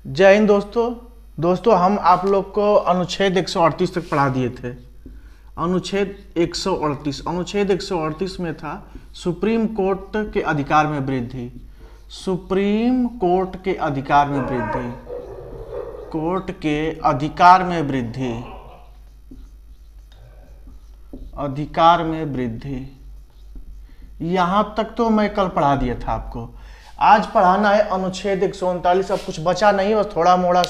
जय हिंद दोस्तों हम आप लोग को अनुच्छेद 138 तक पढ़ा दिए थे। अनुच्छेद 138 में था सुप्रीम कोर्ट के अधिकार में वृद्धि। सुप्रीम कोर्ट के अधिकार में वृद्धि, कोर्ट के अधिकार में वृद्धि, अधिकार में वृद्धि। यहां तक तो मैं कल पढ़ा दिया था आपको। आज पढ़ाना है अनुच्छेद 139। अब कुछ बचा नहीं, बस थोड़ा मोड़ा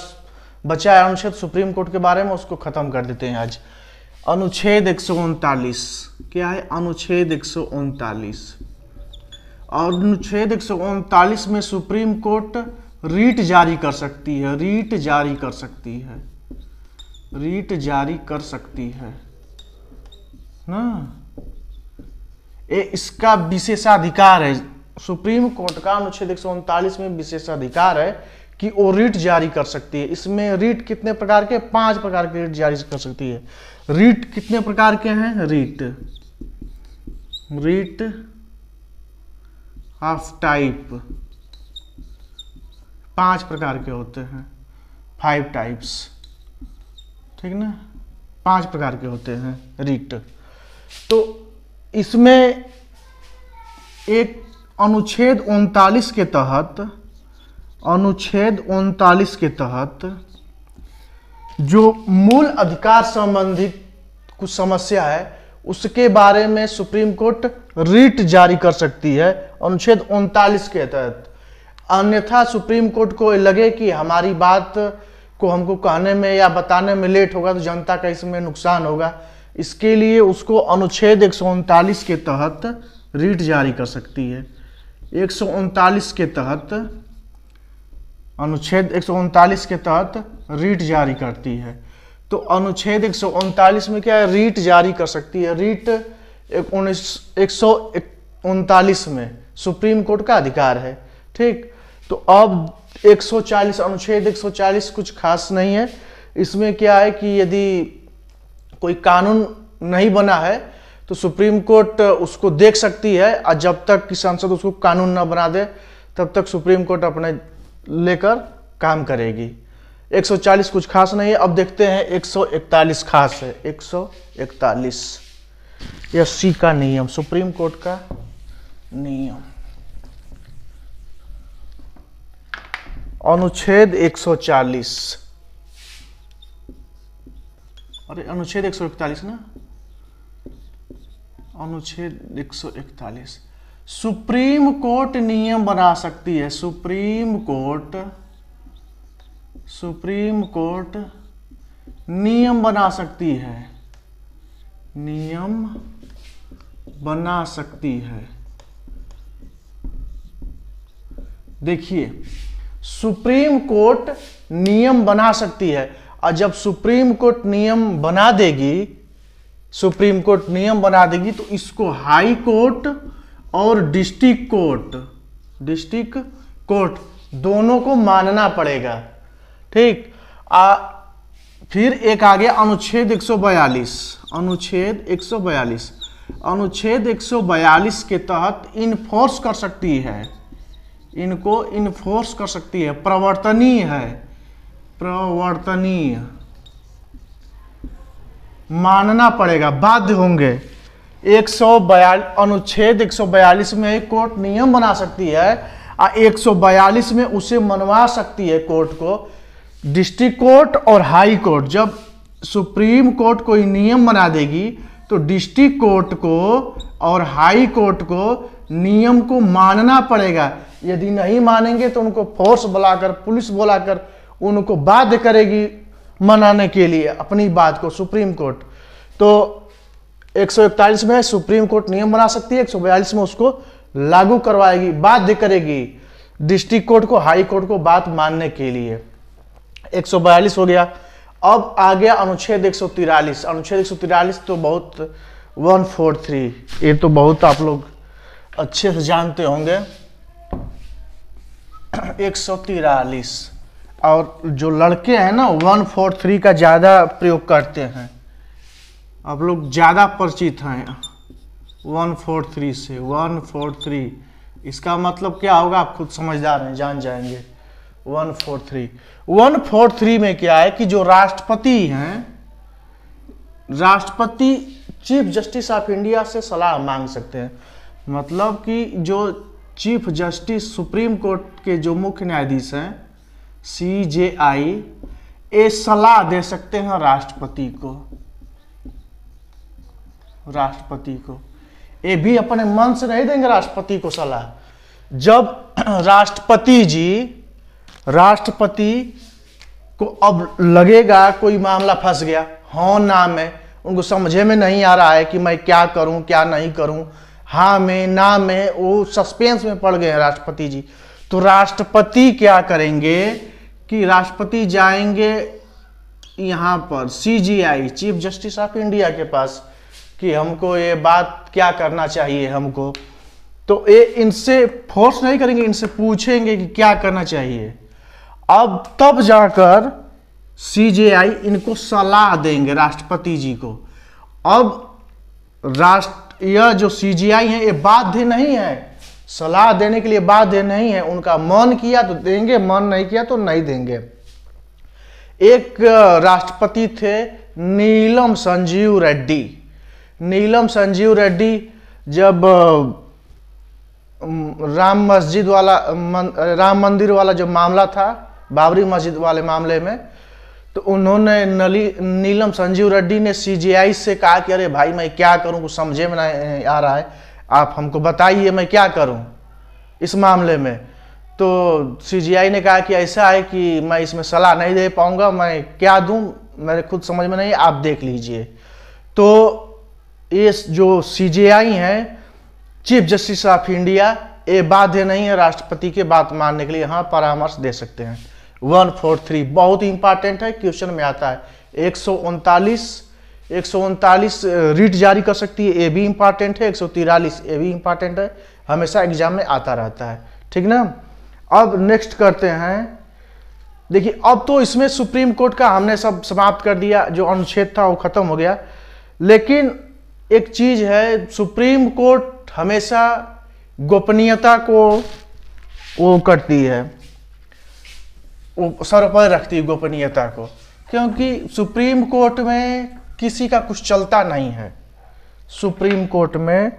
बचा है अनुच्छेद सुप्रीम कोर्ट के बारे में, उसको खत्म कर देते हैं आज। अनुच्छेद 139 क्या है? अनुच्छेद 139। और अनुच्छेद 139 में सुप्रीम कोर्ट रीट जारी कर सकती है, रीट जारी कर सकती है, रीट जारी कर सकती है ना। ये इसका विशेषाधिकार है। सुप्रीम कोर्ट का अनुच्छेद 139 में विशेषाधिकार है कि वो रीट जारी कर सकती है। इसमें रीट कितने प्रकार के? 5 प्रकार के रीट जारी कर सकती है। रीट कितने प्रकार के हैं? रीट ऑफ टाइप 5 प्रकार के होते हैं, 5 टाइप्स, ठीक ना। 5 प्रकार के होते हैं रीट। तो इसमें एक अनुच्छेद 39 के तहत, अनुच्छेद 39 के तहत जो मूल अधिकार संबंधित कुछ समस्या है उसके बारे में सुप्रीम कोर्ट रीट जारी कर सकती है अनुच्छेद 39 के तहत। अन्यथा सुप्रीम कोर्ट को लगे कि हमारी बात को हमको कहने में या बताने में लेट होगा तो जनता का इसमें नुकसान होगा, इसके लिए उसको अनुच्छेद 139 के तहत रीट जारी कर सकती है। 139 के तहत, अनुच्छेद 139 के तहत रीट जारी करती है। तो अनुच्छेद 139 में क्या है? रीट जारी कर सकती है। रीट 139 में सुप्रीम कोर्ट का अधिकार है, ठीक। तो अब 140, अनुच्छेद 140 कुछ खास नहीं है। इसमें क्या है कि यदि कोई कानून नहीं बना है तो सुप्रीम कोर्ट उसको देख सकती है, और जब तक कि संसद उसको कानून न बना दे तब तक सुप्रीम कोर्ट अपने लेकर काम करेगी। 140 कुछ खास नहीं है। अब देखते हैं 141 खास है। 141 यह सी का नियम, सुप्रीम कोर्ट का नियम। अनुच्छेद 140, अरे अनुच्छेद 141 ना, अनुच्छेद 141। सुप्रीम कोर्ट नियम बना सकती है। सुप्रीम कोर्ट नियम बना सकती है, नियम बना सकती है। देखिए, सुप्रीम कोर्ट नियम बना सकती है, और जब सुप्रीम कोर्ट नियम बना देगी, सुप्रीम कोर्ट नियम बना देगी तो इसको हाई कोर्ट और डिस्ट्रिक्ट कोर्ट दोनों को मानना पड़ेगा, ठीक। फिर एक आ गया अनुच्छेद 142। अनुच्छेद 142, अनुच्छेद 142 के तहत इन्फोर्स कर सकती है, इनको इन्फोर्स कर सकती है, प्रवर्तनीय है, प्रवर्तनीय, मानना पड़ेगा, बाध्य होंगे। 142, अनुच्छेद 142 में कोर्ट नियम बना सकती है, और 142 में उसे मनवा सकती है कोर्ट को, डिस्ट्रिक्ट कोर्ट और हाई कोर्ट। जब सुप्रीम कोर्ट कोई नियम बना देगी तो डिस्ट्रिक्ट कोर्ट को और हाई कोर्ट को नियम को मानना पड़ेगा। यदि नहीं मानेंगे तो उनको फोर्स बुलाकर, पुलिस बुलाकर उनको बाध्य करेगी मनाने के लिए अपनी बात को सुप्रीम कोर्ट। तो 141 में सुप्रीम कोर्ट नियम बना सकती है, 142 में उसको लागू करवाएगी, बाध्य करेगी डिस्ट्रिक्ट कोर्ट को, हाई कोर्ट को बात मानने के लिए। 142 हो गया। अब आ गया अनुच्छेद 143। अनुच्छेद 143 तो बहुत 143, ये तो बहुत आप लोग अच्छे से जानते होंगे। 143, और जो लड़के हैं ना 143 का ज्यादा प्रयोग करते हैं, आप लोग ज्यादा परिचित हैं 143 से। 143 इसका मतलब क्या होगा आप खुद समझदार हैं, जान जाएंगे। 143। 143 में क्या है कि जो राष्ट्रपति हैं, राष्ट्रपति चीफ जस्टिस ऑफ इंडिया से सलाह मांग सकते हैं। मतलब कि जो चीफ जस्टिस सुप्रीम कोर्ट के जो मुख्य न्यायाधीश हैं CJI, ये सलाह दे सकते हैं राष्ट्रपति को। राष्ट्रपति को ये भी अपने मन से नहीं देंगे राष्ट्रपति को सलाह। जब राष्ट्रपति को अब लगेगा कोई मामला फंस गया, हाँ ना में, उनको समझे में नहीं आ रहा है कि मैं क्या करूं क्या नहीं करूं, हाँ में ना में, वो सस्पेंस में पड़ गए हैं राष्ट्रपति जी। तो राष्ट्रपति क्या करेंगे कि राष्ट्रपति जाएंगे यहाँ पर CJI, chief justice of India के पास, कि हमको ये बात क्या करना चाहिए हमको। तो ये इनसे फोर्स नहीं करेंगे, इनसे पूछेंगे कि क्या करना चाहिए। अब तब जाकर CJI इनको सलाह देंगे राष्ट्रपति जी को। अब यह जो CJI है ये बाध्य नहीं है, सलाह देने के लिए बाध्य नहीं है। उनका मन किया तो देंगे, मन नहीं किया तो नहीं देंगे। एक राष्ट्रपति थे नीलम संजीव रेड्डी। नीलम संजीव रेड्डी जब राम मंदिर वाला जो मामला था, बाबरी मस्जिद वाले मामले में, तो उन्होंने नीलम संजीव रेड्डी ने CJI से कहा कि अरे भाई मैं क्या करूं, कुछ समझे में नहीं आ रहा है, आप हमको बताइए मैं क्या करूं इस मामले में। तो CJI ने कहा कि ऐसा है कि मैं इसमें सलाह नहीं दे पाऊंगा, मैं क्या दूं, मेरे खुद समझ में नहीं, आप देख लीजिए। तो ये जो CJI है चीफ जस्टिस ऑफ इंडिया, ये बाध्य नहीं है राष्ट्रपति के बात मानने के लिए, हाँ परामर्श दे सकते हैं। 143 बहुत इंपॉर्टेंट है, क्वेश्चन में आता है। 139 रीट जारी कर सकती है, ये भी इंपॉर्टेंट है। 143 ये भी इंपॉर्टेंट है, हमेशा एग्जाम में आता रहता है, ठीक ना। अब नेक्स्ट करते हैं। देखिए अब तो इसमें सुप्रीम कोर्ट का हमने सब समाप्त कर दिया, जो अनुच्छेद था वो खत्म हो गया। लेकिन एक चीज है, सुप्रीम कोर्ट हमेशा गोपनीयता को वो करती है, वो सर पर रखती है गोपनीयता को, क्योंकि सुप्रीम कोर्ट में किसी का कुछ चलता नहीं है। सुप्रीम कोर्ट में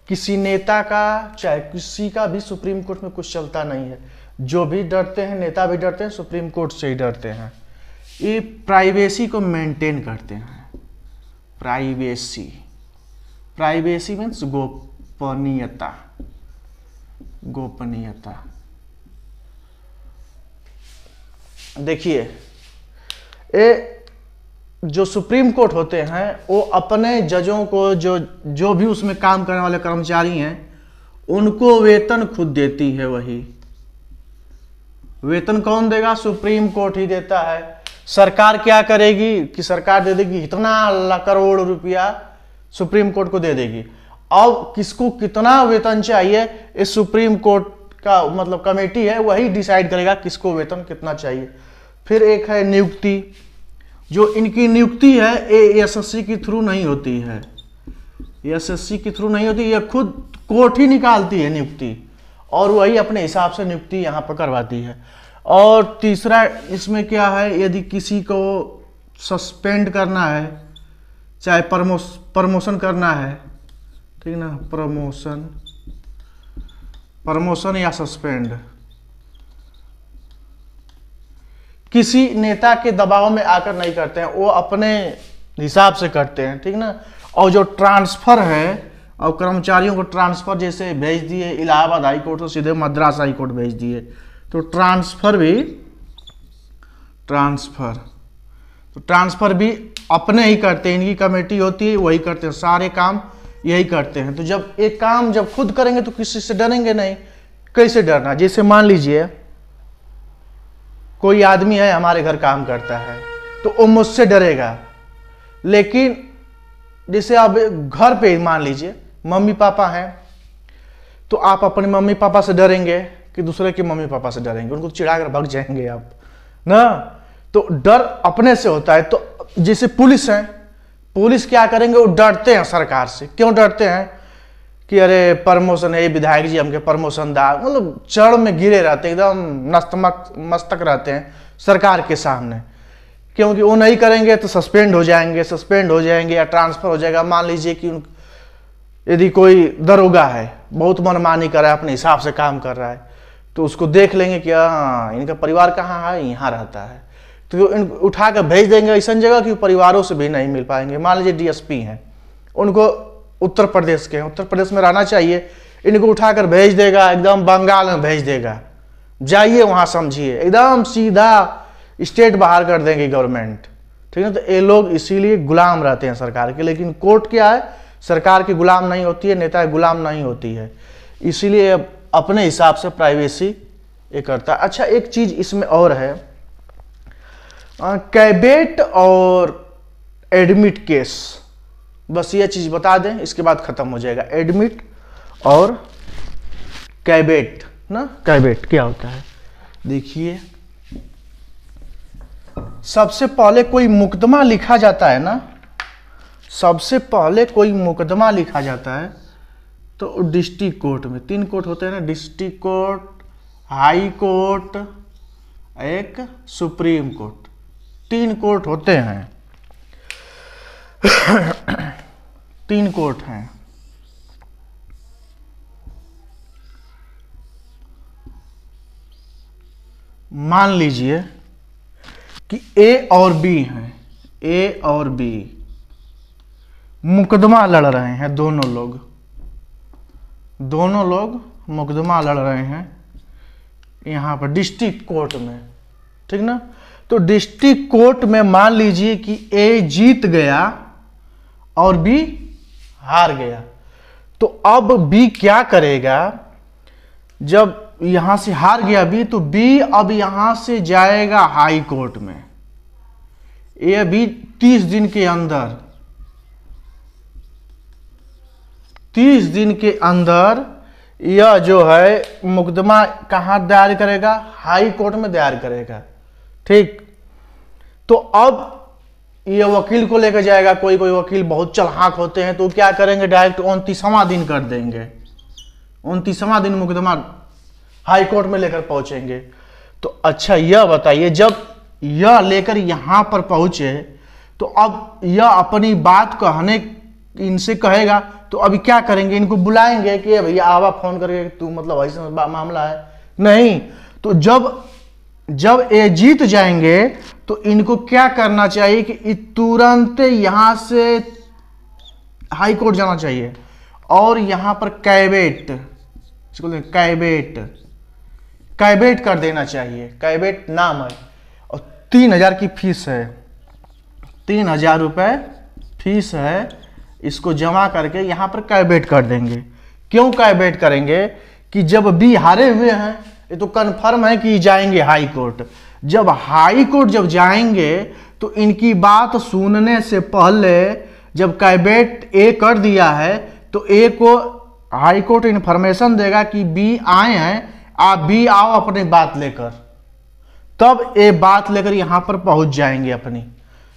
किसी नेता का चाहे किसी का भी सुप्रीम कोर्ट में कुछ चलता नहीं है। जो भी डरते हैं, नेता भी डरते हैं, सुप्रीम कोर्ट से ही डरते हैं। ये प्राइवेसी को मेंटेन करते हैं। प्राइवेसी मीन्स गोपनीयता। गोपनीयता देखिए, ये जो सुप्रीम कोर्ट होते हैं वो अपने जजों को, जो भी उसमें काम करने वाले कर्मचारी हैं, उनको वेतन खुद देती है। वही वेतन कौन देगा? सुप्रीम कोर्ट ही देता है। सरकार क्या करेगी कि सरकार दे देगी इतना करोड़ रुपया सुप्रीम कोर्ट को दे देगी। अब किसको कितना वेतन चाहिए, इस सुप्रीम कोर्ट का मतलब कमेटी है, वही डिसाइड करेगा किसको वेतन कितना चाहिए। फिर एक है नियुक्ति। जो इनकी नियुक्ति है ये SSC के थ्रू नहीं होती है, SSC के थ्रू नहीं होती, ये खुद कोर्ट ही निकालती है नियुक्ति, और वही अपने हिसाब से नियुक्ति यहाँ पर करवाती है। और तीसरा इसमें क्या है, यदि किसी को सस्पेंड करना है, चाहे प्रमोशन करना है, ठीक ना, प्रमोशन या सस्पेंड, किसी नेता के दबाव में आकर नहीं करते हैं, वो अपने हिसाब से करते हैं, ठीक ना। और जो ट्रांसफर है, और कर्मचारियों को ट्रांसफर जैसे भेज दिए इलाहाबाद हाई कोर्ट से सीधे मद्रास हाई कोर्ट भेज दिए, तो ट्रांसफर भी अपने ही करते हैं। इनकी कमेटी होती है, वही करते हैं, सारे काम यही करते हैं। तो जब एक काम जब खुद करेंगे तो किसी से डरेंगे नहीं। कैसे डरना? जैसे मान लीजिए कोई आदमी है हमारे घर काम करता है, तो वो मुझसे डरेगा। लेकिन जैसे आप घर पे मान लीजिए मम्मी पापा हैं, तो आप अपने मम्मी पापा से डरेंगे कि दूसरे के मम्मी पापा से डरेंगे, उनको चिढ़ा कर भाग जाएंगे आप ना। तो डर अपने से होता है। तो जैसे पुलिस है, पुलिस क्या करेंगे, वो डरते हैं सरकार से। क्यों डरते हैं कि अरे प्रमोशन है, विधायक जी हमके प्रमोशन दा, मतलब चढ़ में गिरे रहते हैं, एकदम नस्तमक मस्तक रहते हैं सरकार के सामने, क्योंकि वो नहीं करेंगे तो सस्पेंड हो जाएंगे या ट्रांसफर हो जाएगा। मान लीजिए कि यदि कोई दरोगा है, बहुत मनमानी कर रहा है, अपने हिसाब से काम कर रहा है, तो उसको देख लेंगे कि हाँ इनका परिवार कहाँ है, यहाँ रहता है, तो उठा कर भेज देंगे ऐसा जगह कि परिवारों से भी नहीं मिल पाएंगे। मान लीजिए डीएसपी हैं, उनको उत्तर प्रदेश के हैं, उत्तर प्रदेश में रहना चाहिए, इनको उठाकर भेज देगा एकदम बंगाल में भेज देगा, जाइए वहाँ समझिए, एकदम सीधा स्टेट बाहर कर देंगे गवर्नमेंट, ठीक है। तो ये लोग इसीलिए गुलाम रहते हैं सरकार के। लेकिन कोर्ट क्या है, सरकार की गुलाम नहीं होती है, नेता की गुलाम नहीं होती है, इसीलिए अपने हिसाब से प्राइवेसी ये करता है। अच्छा एक चीज इसमें और है, कैवेट और एडमिट केस, बस ये चीज बता दें, इसके बाद खत्म हो जाएगा। एडमिट और कैवेट ना, कैवेट क्या होता है देखिए, सबसे पहले कोई मुकदमा लिखा जाता है ना, सबसे पहले कोई मुकदमा लिखा जाता है तो डिस्ट्रिक्ट कोर्ट में 3 कोर्ट होते हैं ना, डिस्ट्रिक्ट कोर्ट, हाई कोर्ट, एक सुप्रीम कोर्ट, 3 कोर्ट होते हैं 3 कोर्ट हैं। मान लीजिए कि ए और बी हैं, ए और बी मुकदमा लड़ रहे हैं, दोनों लोग मुकदमा लड़ रहे हैं यहाँ पर डिस्ट्रिक्ट कोर्ट में, ठीक ना। तो डिस्ट्रिक्ट कोर्ट में मान लीजिए कि ए जीत गया और बी हार गया, तो अब बी क्या करेगा, जब यहां से हार गया बी, तो बी अब यहां से जाएगा हाई कोर्ट में। ये बी 30 दिन के अंदर, 30 दिन के अंदर यह जो है मुकदमा कहां दायर करेगा, हाई कोर्ट में दायर करेगा, ठीक। तो अब ये वकील को लेकर जाएगा, कोई वकील बहुत चालाक होते हैं तो क्या करेंगे, डायरेक्ट 29वां दिन कर देंगे, 29वां दिन मुकदमा हाई कोर्ट में लेकर पहुंचेंगे। तो अच्छा यह बताइए, जब यह लेकर यहां पर पहुंचे तो अब यह अपनी बात कहने इनसे कहेगा, तो अभी क्या करेंगे, इनको बुलाएंगे कि भैया आवा फोन करके तू मतलब ऐसा मामला है, नहीं। तो जब ये जीत जाएंगे तो इनको क्या करना चाहिए कि तुरंत यहां से हाई कोर्ट जाना चाहिए और यहां पर कैवेट कर देना चाहिए, कैवेट नाम है, और 3000 की फीस है, 3000 रुपए फीस है, इसको जमा करके यहां पर कैवेट कर देंगे। क्यों कैवेट करेंगे कि जब बी हारे हुए हैं, ये तो कन्फर्म है कि जाएंगे हाई कोर्ट, जब हाई कोर्ट जब जाएंगे तो इनकी बात सुनने से पहले जब कैवेट ए कर दिया है तो ए को हाई कोर्ट इन्फॉर्मेशन देगा कि बी आए हैं, आप बी आओ अपनी बात लेकर, तब ए बात लेकर यहां पर पहुंच जाएंगे अपनी,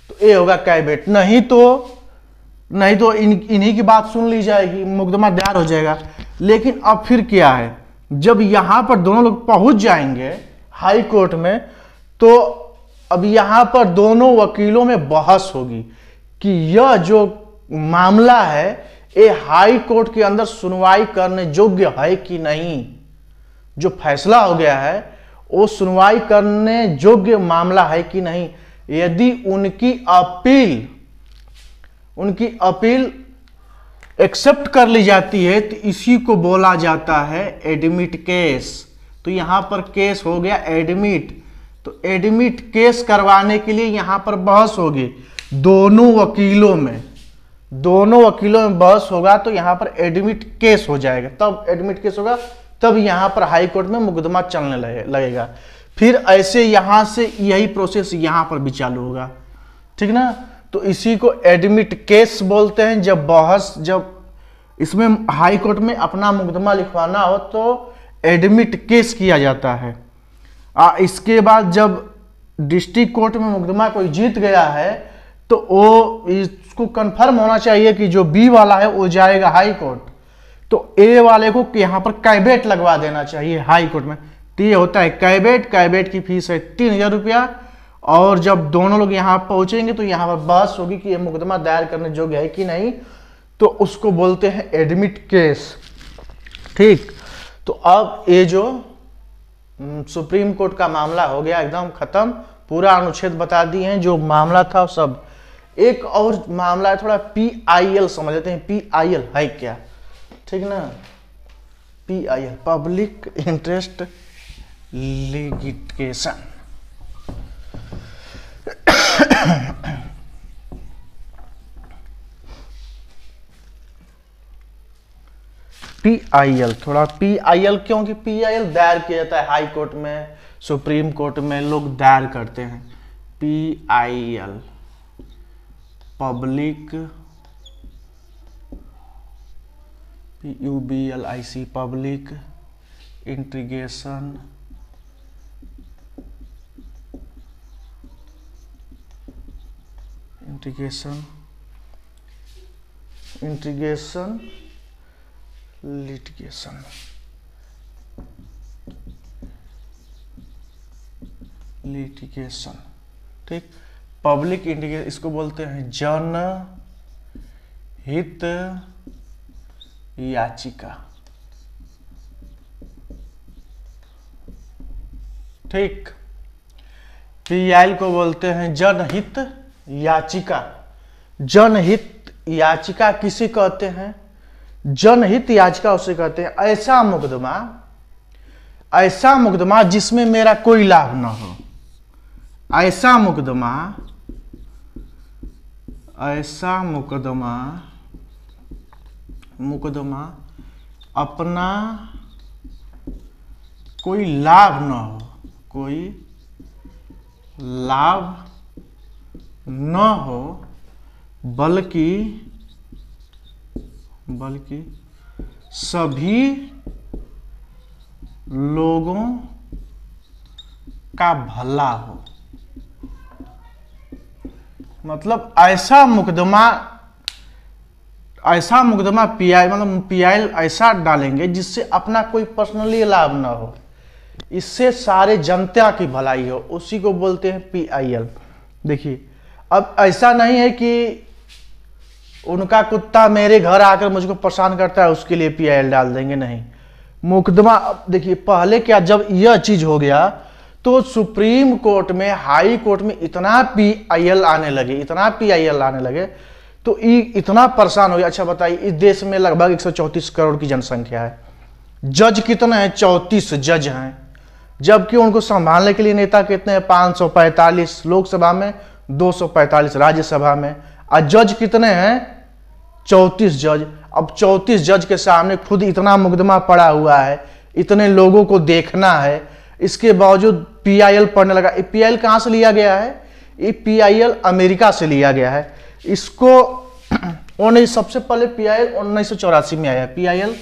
तो ए होगा कैवेट। नहीं तो इन्हीं की बात सुन ली जाएगी, मुकदमा दायर हो जाएगा। लेकिन अब फिर क्या है, जब यहां पर दोनों लोग पहुंच जाएंगे हाई कोर्ट में, तो अब यहां पर दोनों वकीलों में बहस होगी कि यह जो मामला है ये हाई कोर्ट के अंदर सुनवाई करने योग्य है कि नहीं, जो फैसला हो गया है वो सुनवाई करने योग्य मामला है कि नहीं। यदि उनकी अपील एक्सेप्ट कर ली जाती है तो इसी को बोला जाता है एडमिट केस। तो यहां पर केस हो गया एडमिट, तो एडमिट केस करवाने के लिए यहां पर बहस होगी दोनों वकीलों में बहस होगा, तो यहां पर एडमिट केस हो जाएगा। तब एडमिट केस होगा, तब यहां पर हाई कोर्ट में मुकदमा चलने लगेगा। फिर ऐसे यहां से यही प्रोसेस यहां पर भी चालू होगा, ठीक ना। तो इसी को एडमिट केस बोलते हैं। जब इसमें हाई कोर्ट में अपना मुकदमा लिखवाना हो तो एडमिट केस किया जाता है। इसके बाद जब डिस्ट्रिक्ट कोर्ट में मुकदमा कोई जीत गया है तो वो इसको कंफर्म होना चाहिए कि जो बी वाला है वो जाएगा हाई कोर्ट, तो ए वाले को यहाँ पर कैवेट लगवा देना चाहिए हाई कोर्ट में। तो ये होता है कैवेट। कैवेट की फीस है 3000 रुपया। और जब दोनों लोग यहाँ पहुंचेंगे तो यहाँ पर बहस होगी कि ये मुकदमा दायर करने योग्य है कि नहीं, तो उसको बोलते हैं एडमिट केस। ठीक, तो अब ये जो सुप्रीम कोर्ट का मामला हो गया एकदम खत्म, पूरा अनुच्छेद बता दिए हैं जो मामला था सब। एक और मामला है थोड़ा PIL समझ लेते हैं। PIL है क्या, ठीक ना। PIL public interest litigation. PIL, थोड़ा PIL क्योंकि PIL दायर किया जाता है हाई कोर्ट में, सुप्रीम कोर्ट में लोग दायर करते हैं। PIL public, PUBLIC public integration litigation. ठीक, पब्लिक इंटीग्रेशन इसको बोलते हैं जनहित याचिका। ठीक, PIL को बोलते हैं जनहित याचिका। जनहित याचिका किसे कहते हैं? जनहित याचिका उसे कहते हैं ऐसा मुकदमा जिसमें मेरा कोई लाभ न हो। ऐसा मुकदमा अपना कोई लाभ न हो, कोई लाभ न हो, बल्कि सभी लोगों का भला हो। मतलब ऐसा मुकदमा PIL मतलब PIL ऐसा डालेंगे जिससे अपना कोई पर्सनली लाभ ना हो, इससे सारे जनता की भलाई हो, उसी को बोलते हैं PIL। देखिए, अब ऐसा नहीं है कि उनका कुत्ता मेरे घर आकर मुझको परेशान करता है उसके लिए PIL डाल देंगे, नहीं। मुकदमा देखिए, पहले क्या, जब यह चीज हो गया तो सुप्रीम कोर्ट में, हाई कोर्ट में इतना PIL आने लगे तो इतना परेशान हो गया। अच्छा बताइए, इस देश में लगभग 134 करोड़ की जनसंख्या है, जज कितने हैं? 34 जज हैं, जबकि उनको संभालने के लिए नेता कितने हैं? 545 लोकसभा में, 245 राज्यसभा में। और जज कितने हैं? 34 जज। अब 34 जज के सामने खुद इतना मुकदमा पड़ा हुआ है, इतने लोगों को देखना है, इसके बावजूद PIL पढ़ने लगा। ये PIL कहाँ से लिया गया है? ये PIL अमेरिका से लिया गया है। इसको सबसे पहले PIL 1984 में आया। PIL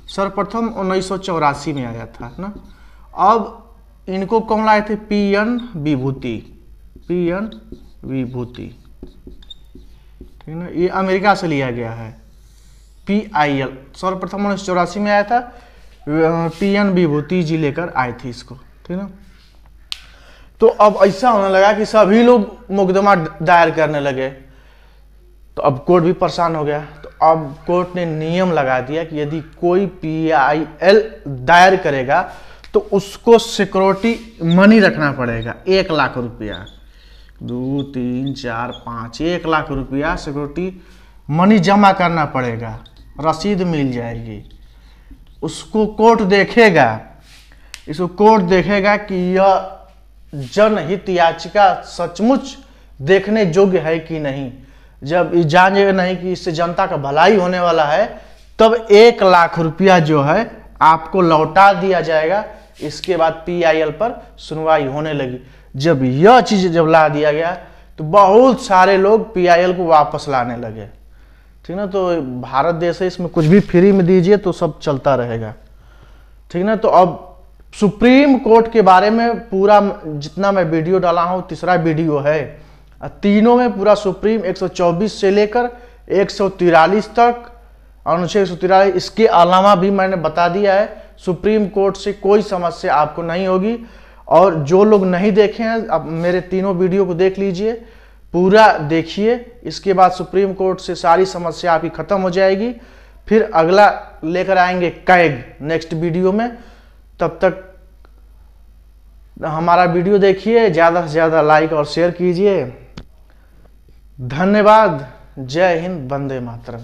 सर्वप्रथम 1984 में आया था ना। अब इनको कौन लाए थे? PN विभूति। ठीक है, ये अमेरिका से लिया गया है। PIL सर्वप्रथम 1984 में आया था, PN विभूति जी लेकर आए थे इसको, ठीक ना। तो अब ऐसा होने लगा कि सभी लोग मुकदमा दायर करने लगे, तो अब कोर्ट भी परेशान हो गया। तो अब कोर्ट ने नियम लगा दिया कि यदि कोई PIL दायर करेगा तो उसको सिक्योरिटी मनी रखना पड़ेगा, 1 लाख रुपया। 2 3 4 5 1 लाख रुपया सिक्योरिटी मनी जमा करना पड़ेगा, रसीद मिल जाएगी। उसको कोर्ट देखेगा, इसको कोर्ट देखेगा कि यह जनहित याचिका सचमुच देखने योग्य है कि नहीं। जब ये जानेगा नहीं कि इससे जनता का भलाई होने वाला है, तब 1 लाख रुपया जो है आपको लौटा दिया जाएगा। इसके बाद PIL पर सुनवाई होने लगी। जब यह चीज जब ला दिया गया तो बहुत सारे लोग PIL को वापस लाने लगे, ठीक ना। तो भारत देश है, इसमें कुछ भी फ्री में दीजिए तो सब चलता रहेगा, ठीक ना। तो अब सुप्रीम कोर्ट के बारे में पूरा जितना मैं वीडियो डाला हूं, तीसरा वीडियो है, तीनों में पूरा सुप्रीम 124 से लेकर 143 तक अनुच्छेद 143 इसके अलावा भी मैंने बता दिया है। सुप्रीम कोर्ट से कोई समस्या आपको नहीं होगी। और जो लोग नहीं देखे हैं, अब मेरे तीनों वीडियो को देख लीजिए, पूरा देखिए, इसके बाद सुप्रीम कोर्ट से सारी समस्या आपकी खत्म हो जाएगी। फिर अगला लेकर आएंगे कैग नेक्स्ट वीडियो में। तब तक हमारा वीडियो देखिए, ज़्यादा से ज़्यादा लाइक और शेयर कीजिए। धन्यवाद। जय हिंद, वंदे मातरम।